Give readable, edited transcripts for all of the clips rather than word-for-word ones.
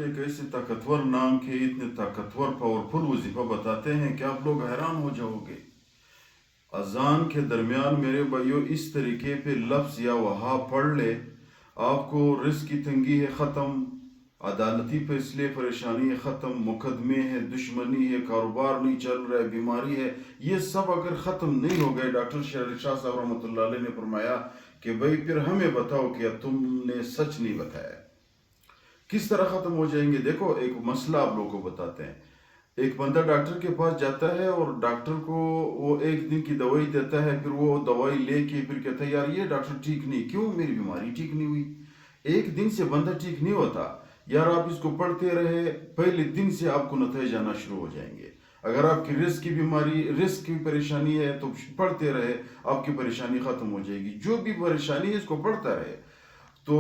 ایک ایسے طاقتور نام کے اتنے طاقتور پاورفل وظیفہ بتاتے ہیں کہ آپ لوگ حیران ہو جاؤ گے۔ اذان کے درمیان میرے بھائیو اس طریقے پہ لفظ یا وہاں پڑھ لے، آپ کو رزق کی تنگی ہے ختم، عدالتی فیصلے پریشانی ہے ختم، مقدمے ہے، دشمنی ہے، کاروبار نہیں چل رہا ہے، بیماری ہے، یہ سب اگر ختم نہیں ہو گئے، ڈاکٹر شیر علی شاہ صاحب رحمۃ اللہ علیہ نے فرمایا کہ بھائی پھر ہمیں بتاؤ کہ تم نے سچ نہیں بتایا، کس طرح ختم ہو جائیں گے؟ دیکھو ایک مسئلہ آپ لوگوں کو بتاتے ہیں۔ ایک بندہ ڈاکٹر کے پاس جاتا ہے اور ڈاکٹر کو وہ ایک دن کی دوائی دیتا ہے، پھر وہ دوائی لے کے پھر کہتا ہے یار یہ ڈاکٹر ٹھیک نہیں، کیوں؟ میری بیماری ٹھیک نہیں ہوئی۔ ایک دن سے بندہ ٹھیک نہیں ہوتا یار، آپ اس کو پڑھتے رہے، پہلے دن سے آپ کو نتائج آنا شروع ہو جائیں گے۔ اگر آپ کی رزق کی بیماری، رزق کی پریشانی ہے تو پڑھتے رہے، آپ کی پریشانی ختم ہو جائے گی۔ جو بھی پریشانی ہے اس کو پڑھتا رہے۔ تو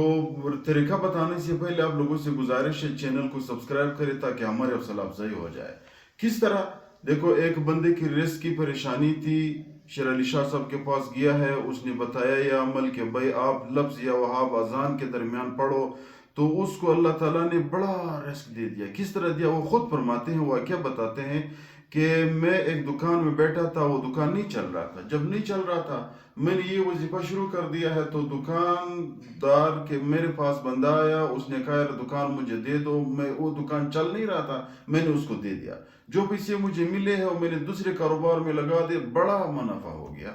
طریقہ بتانے سے پہلے آپ لوگوں سے گزارش ہے چینل کو سبسکرائب کرے تاکہ ہمارے حوصلہ افزائی ہو جائے۔ کس طرح؟ دیکھو ایک بندے کی رزق کی پریشانی تھی، شیر علی شاہ صاحب کے پاس گیا ہے، اس نے بتایا یہ عمل کہ بھائی آپ لفظ یا وہاب اذان کے درمیان پڑھو، تو اس کو اللہ تعالیٰ نے بڑا رزق دے دیا۔ کس طرح دیا؟ وہ خود فرماتے ہیں، واقعہ بتاتے ہیں کہ میں ایک دکان میں بیٹھا تھا، وہ دکان نہیں چل رہا تھا۔ جب نہیں چل رہا تھا میں نے یہ وظیفہ شروع کر دیا ہے، تو دکاندار کے میرے پاس بندہ آیا، اس نے کہا یار دکان مجھے دے دو، میں وہ دکان چل نہیں رہا تھا، میں نے اس کو دے دیا۔ جو پیسے مجھے ملے ہیں وہ میں نے دوسرے کاروبار میں لگا دے، بڑا منافع ہو گیا۔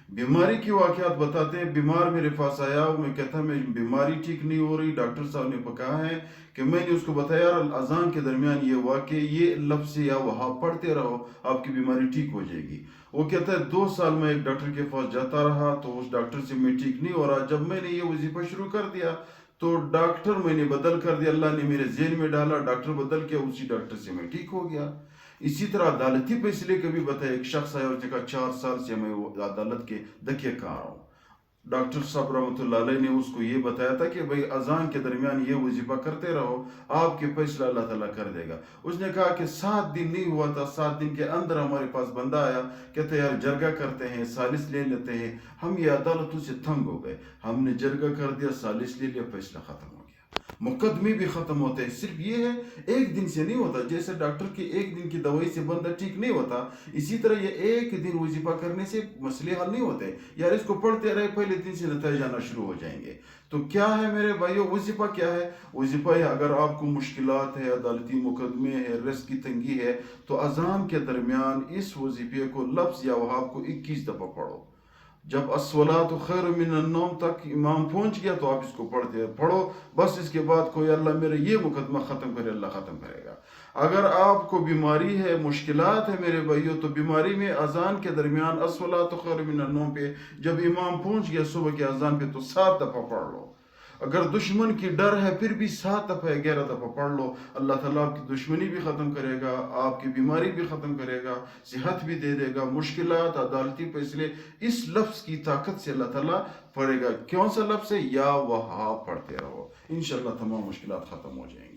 بیماری کی واقعات بتاتے ہیں، بیمار میرے پاس آیا، میں کہتا میں بیماری ٹھیک نہیں ہو رہی، ڈاکٹر صاحب نے کہا ہے کہ میں نے اس کو بتایا یار اذان کے درمیان یہ واقع یہ لفظ یا وہاں پڑھتے رہو، آپ کی بیماری ٹھیک ہو جائے گی۔ وہ کہتا ہے 2 سال میں ایک ڈاکٹر کے پاس جاتا رہا تو اس ڈاکٹر سے میں ٹھیک نہیں ہو رہا۔ جب میں نے یہ وظیفہ شروع کر دیا تو ڈاکٹر میں نے بدل کر دیا، اللہ نے میرے ذہن میں ڈالا، ڈاکٹر بدل کے اسی ڈاکٹر سے میں ٹھیک ہو گیا۔ اسی طرح عدالتی فیصلے کا بھی بتایا، ایک شخص آیا اس نے کہا 4 سال سے میں عدالت کے دھکے کھا رہا ہوں۔ ڈاکٹر صاحب رحمۃ اللہ علیہ نے اس کو یہ بتایا تھا کہ بھائی اذان کے درمیان یہ وظیفہ کرتے رہو، آپ کے فیصلہ اللہ تعالیٰ کر دے گا۔ اس نے کہا کہ 7 دن نہیں ہوا تھا، 7 دن کے اندر ہمارے پاس بندہ آیا، کہتے یار جرگہ کرتے ہیں، سالس لے لیتے ہیں، ہم یہ عدالتوں سے تنگ ہو گئے، ہم نے جرگہ کر دیا، سالس لے لیا، فیصلہ ختم ہو گیا۔ مقدمے بھی ختم ہوتے ہیں۔ صرف یہ ہے ایک دن سے نہیں ہوتا، جیسے ڈاکٹر کی ایک دن کی دوائی سے بندہ ٹھیک نہیں ہوتا، اسی طرح یہ ایک دن وظیفہ کرنے سے مسئلے حل نہیں ہوتے۔ یار اس کو پڑھتے رہے، پہلے دن سے نتائج آنا شروع ہو جائیں گے۔ تو کیا ہے میرے بھائیو وظیفہ؟ کیا ہے وظیفہ؟ ہے اگر آپ کو مشکلات ہے، عدالتی مقدمے ہے، رزق کی تنگی ہے، تو اذان کے درمیان اس وظیفے کو لفظ یا وہاب کو 21 دفعہ پڑھو۔ جب الصلاۃ خیر من النوم تک امام پہنچ گیا تو آپ اس کو پڑھو، بس اس کے بعد کوئی اللہ میرے یہ مقدمہ ختم کرے، اللہ ختم کرے گا۔ اگر آپ کو بیماری ہے، مشکلات ہے میرے بھائیو، تو بیماری میں اذان کے درمیان الصلاۃ خیر من النوم پہ جب امام پہنچ گیا صبح کے اذان پہ تو 7 دفعہ پڑھ لو۔ اگر دشمن کی ڈر ہے پھر بھی 7 دفعہ 11 دفعہ پڑھ لو، اللہ تعالیٰ آپ کی دشمنی بھی ختم کرے گا، آپ کی بیماری بھی ختم کرے گا، صحت بھی دے دے گا، مشکلات، عدالتی فیصلے اس لفظ کی طاقت سے اللہ تعالیٰ پڑھے گا۔ کون سا لفظ ہے؟ یا وہاں پڑھتے رہو، انشاءاللہ تمام مشکلات ختم ہو جائیں گے۔